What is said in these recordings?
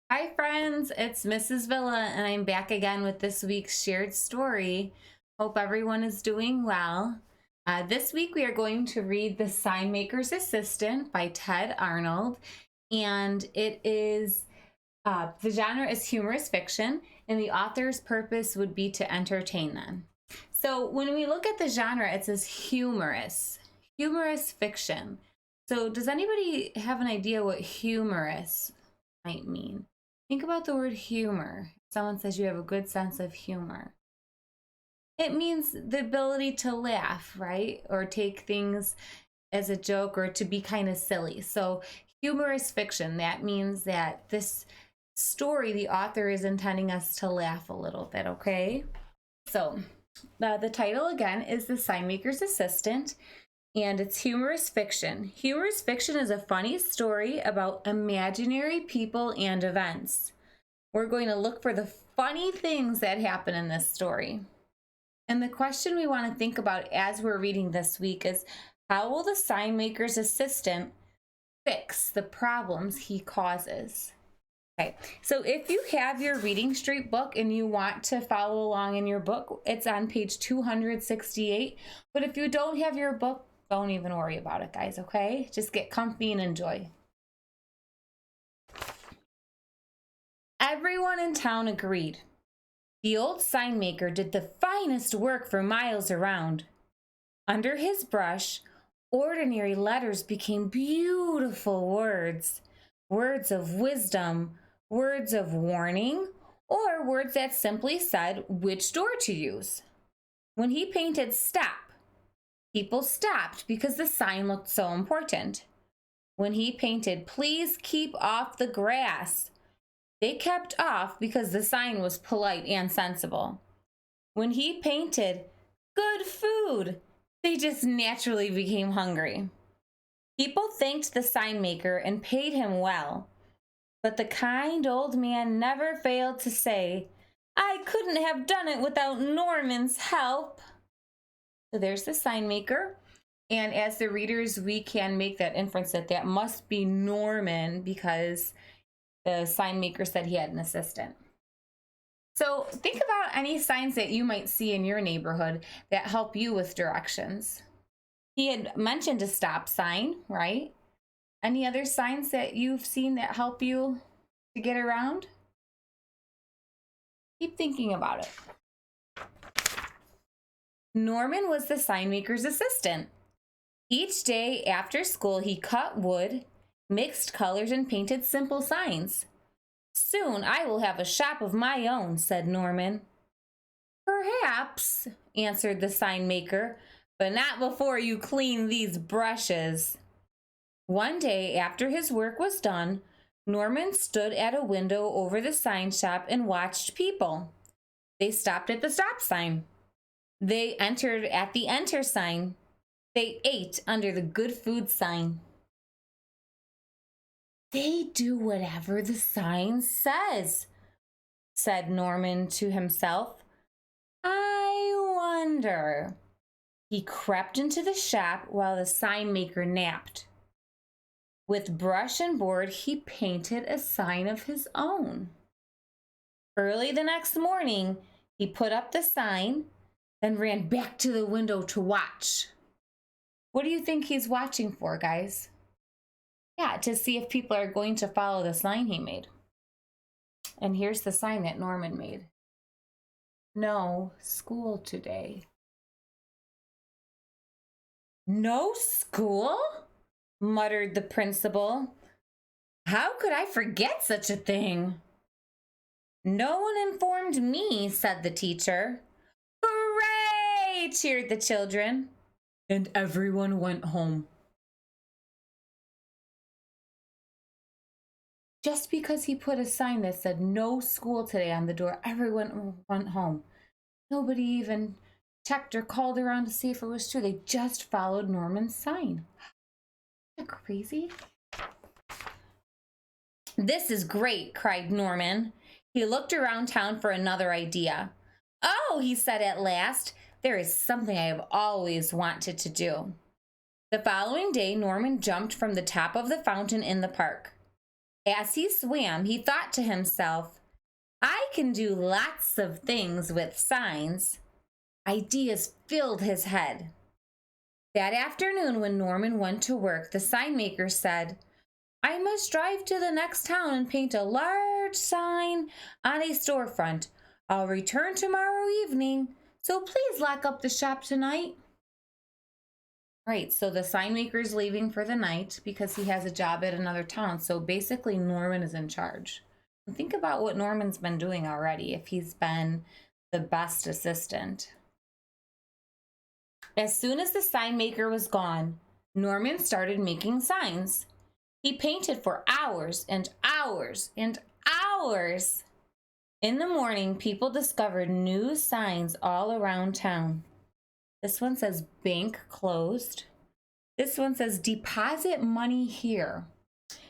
Hi friends, it's Mrs. Villa and I'm back again with this week's shared story. Hope everyone is doing well. This week we are going to read The Signmaker's Assistant by Ted Arnold, and the genre is humorous fiction and the author's purpose would be to entertain them. So when we look at the genre, it says humorous fiction. So does anybody have an idea what humorous might mean? Think about the word humor. Someone says you have a good sense of humor. It means the ability to laugh, right? Or take things as a joke or to be kind of silly. So humorous fiction, that means that this story, the author is intending us to laugh a little bit, okay? So the title again is The Signmaker's Assistant, and it's humorous fiction. Humorous fiction is a funny story about imaginary people and events. We're going to look for the funny things that happen in this story. And the question we want to think about as we're reading this week is, how will the Signmaker's assistant fix the problems he causes? Okay, so if you have your Reading Street book and you want to follow along in your book, it's on page 268. But if you don't have your book, don't even worry about it, guys, okay? Just get comfy and enjoy. Everyone in town agreed. The old Signmaker did the finest work for miles around. Under his brush, ordinary letters became beautiful words. Words of wisdom, words of warning, or words that simply said which door to use. When he painted stop, people stopped because the sign looked so important. When he painted please keep off the grass, they kept off because the sign was polite and sensible. When he painted good food, they just naturally became hungry. People thanked the sign maker and paid him well, but the kind old man never failed to say, "I couldn't have done it without Norman's help." So there's the sign maker. And as the readers, we can make that inference that that must be Norman because the sign maker said he had an assistant. So think about any signs that you might see in your neighborhood that help you with directions. He had mentioned a stop sign, right? Any other signs that you've seen that help you to get around? Keep thinking about it. Norman was the sign maker's assistant. Each day after school, he cut wood, mixed colors, and painted simple signs. "Soon I will have a shop of my own," said Norman. "Perhaps," answered the sign maker, "but not before you clean these brushes." One day after his work was done, Norman stood at a window over the sign shop and watched people. They stopped at the stop sign. They entered at the enter sign. They ate under the good food sign. "They do whatever the sign says," said Norman to himself. "I wonder." He crept into the shop while the sign maker napped. With brush and board, he painted a sign of his own. Early the next morning, he put up the sign, then ran back to the window to watch. What do you think he's watching for, guys? Yeah, to see if people are going to follow the sign he made. And here's the sign that Norman made. "No school today." "No school?" muttered the principal. "How could I forget such a thing?" "No one informed me," said the teacher. "Hooray!" cheered the children. And everyone went home. Just because he put a sign that said "no school today" on the door, everyone went home. Nobody even checked or called around to see if it was true. They just followed Norman's sign. Isn't that crazy? "This is great," cried Norman. He looked around town for another idea. "Oh," he said at last, "there is something I have always wanted to do." The following day, Norman jumped from the top of the fountain in the park. As he swam, he thought to himself, I can do lots of things with signs. Ideas filled his head. That afternoon, when Norman went to work, the sign maker said, I must drive to the next town and paint a large sign on a storefront. I'll return tomorrow evening, so please lock up the shop tonight. Right, so the sign maker's leaving for the night because he has a job at another town. So basically, Norman is in charge. And think about what Norman's been doing already, if he's been the best assistant. As soon as the sign maker was gone, Norman started making signs. He painted for hours and hours and hours. In the morning, people discovered new signs all around town. This one says bank closed. This one says deposit money here.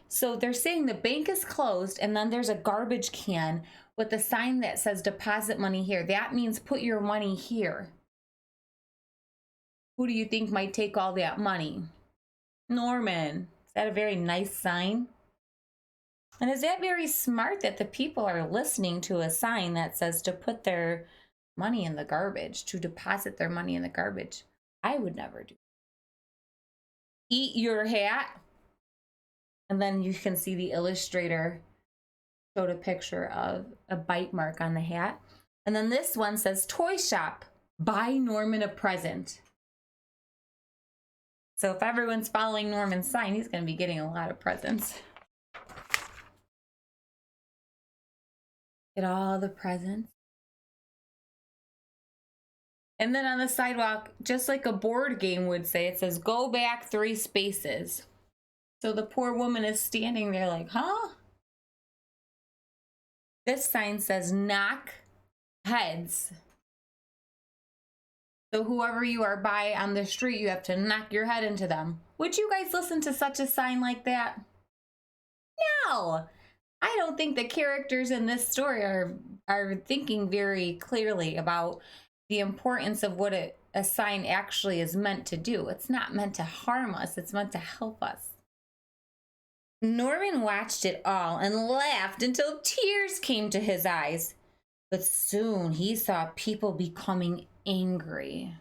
So they're saying the bank is closed, and then there's a garbage can with a sign that says deposit money here. That means put your money here. Who do you think might take all that money? Norman. Is that a very nice sign? And is that very smart that the people are listening to a sign that says to put their money in the garbage, to deposit their money in the garbage? I would never do. Eat your hat. And then you can see the illustrator showed a picture of a bite mark on the hat. And then this one says toy shop, buy Norman a present. So if everyone's following Norman's sign, he's going to be getting a lot of presents. Get all the presents. And then on the sidewalk, just like a board game would say, it says, go back 3 spaces. So the poor woman is standing there like, huh? This sign says, knock heads. So whoever you are by on the street, you have to knock your head into them. Would you guys listen to such a sign like that? No. I don't think the characters in this story are thinking very clearly about the importance of what a sign actually is meant to do. It's not meant to harm us. It's meant to help us. Norman watched it all and laughed until tears came to his eyes. But soon he saw people becoming angry.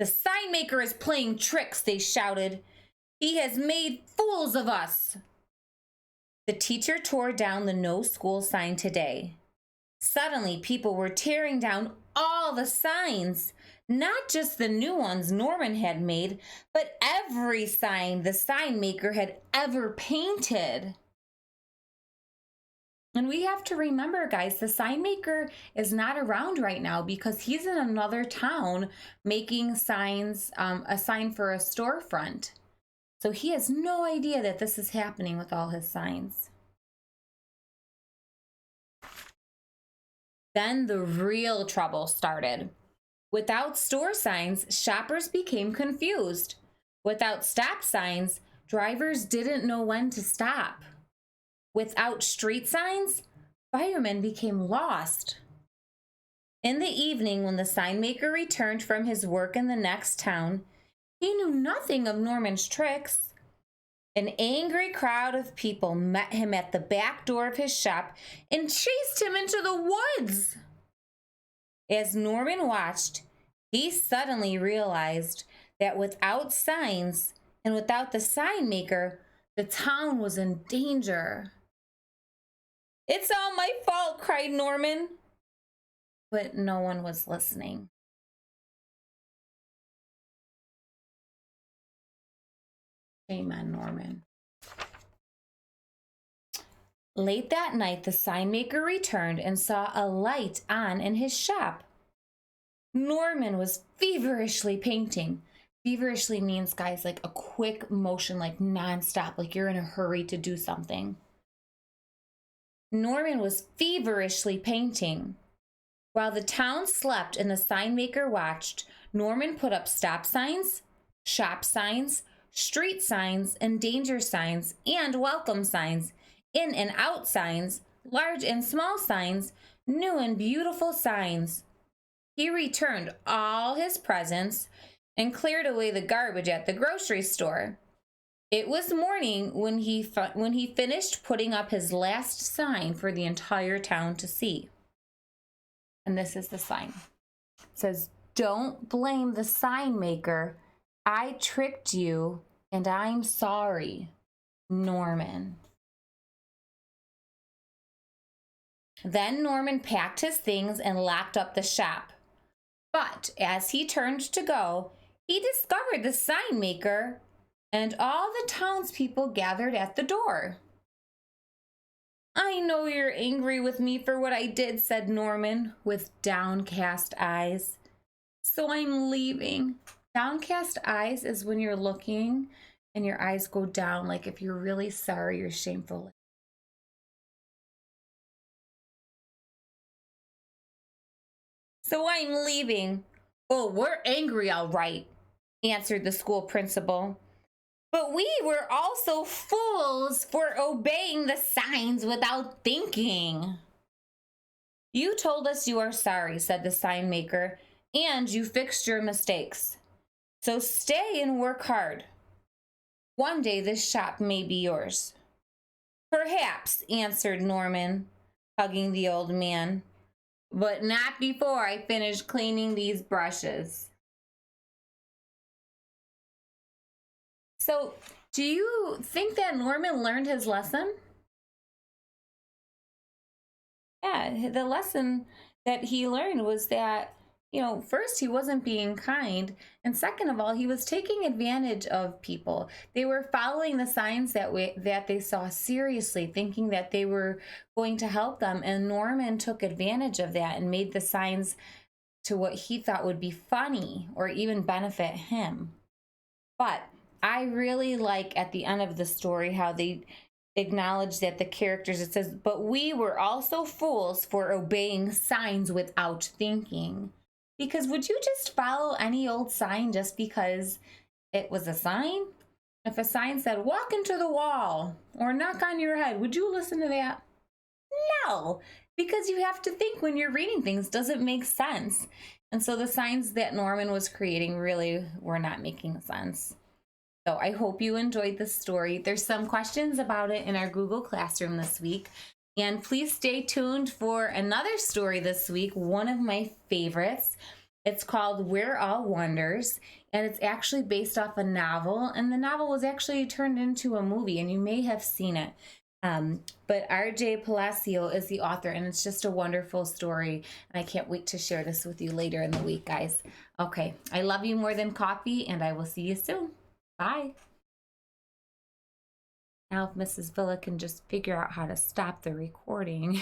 The sign maker is playing tricks, they shouted. He has made fools of us. The teacher tore down the no school sign today. Suddenly, people were tearing down all the signs, not just the new ones Norman had made, but every sign the sign maker had ever painted. And we have to remember, guys, the sign maker is not around right now because he's in another town making signs, a sign for a storefront. So he has no idea that this is happening with all his signs. Then the real trouble started. Without store signs, shoppers became confused. Without stop signs, drivers didn't know when to stop. Without street signs, firemen became lost. In the evening, when the sign maker returned from his work in the next town, he knew nothing of Norman's tricks. An angry crowd of people met him at the back door of his shop and chased him into the woods. As Norman watched, he suddenly realized that without signs and without the sign maker, the town was in danger. It's all my fault, cried Norman. But no one was listening. Shame on Norman. Late that night, the sign maker returned and saw a light on in his shop. Norman was feverishly painting. Feverishly means, guys, like a quick motion, like nonstop, like you're in a hurry to do something. Norman was feverishly painting. While the town slept and the sign maker watched, Norman put up stop signs, shop signs, street signs, and danger signs, and welcome signs, in and out signs, large and small signs, new and beautiful signs. He returned all his presents and cleared away the garbage at the grocery store. It was morning when he finished putting up his last sign for the entire town to see. And this is the sign. It says, "Don't blame the sign maker. I tricked you and I'm sorry, Norman." Then Norman packed his things and locked up the shop. But as he turned to go, he discovered the sign maker and all the townspeople gathered at the door. "I know you're angry with me for what I did," said Norman with downcast eyes. "So I'm leaving." Downcast eyes is when you're looking and your eyes go down, like if you're really sorry or shameful. "So I'm leaving." "Oh, we're angry, all right," answered the school principal. "But we were also fools for obeying the signs without thinking." "You told us you are sorry," said the sign maker, "and you fixed your mistakes. So stay and work hard. One day this shop may be yours." "Perhaps," answered Norman, hugging the old man, "but not before I finish cleaning these brushes." So, do you think that Norman learned his lesson? Yeah, the lesson that he learned was that, first he wasn't being kind, and second of all, he was taking advantage of people. They were following the signs that they saw seriously, thinking that they were going to help them, and Norman took advantage of that and made the signs to what he thought would be funny or even benefit him. But I really like at the end of the story how they acknowledge that the characters, it says, "But we were also fools for obeying signs without thinking." Because would you just follow any old sign just because it was a sign? If a sign said, "Walk into the wall" or "Knock on your head," would you listen to that? No, because you have to think when you're reading things, does it make sense? And so the signs that Norman was creating really were not making sense. So I hope you enjoyed the story. There's some questions about it in our Google Classroom this week. And please stay tuned for another story this week, one of my favorites. It's called "We're All Wonders," and it's actually based off a novel. And the novel was actually turned into a movie, and you may have seen it. But R.J. Palacio is the author, and it's just a wonderful story. And I can't wait to share this with you later in the week, guys. Okay, I love you more than coffee, and I will see you soon. Bye. Now if Mrs. Villa can just figure out how to stop the recording.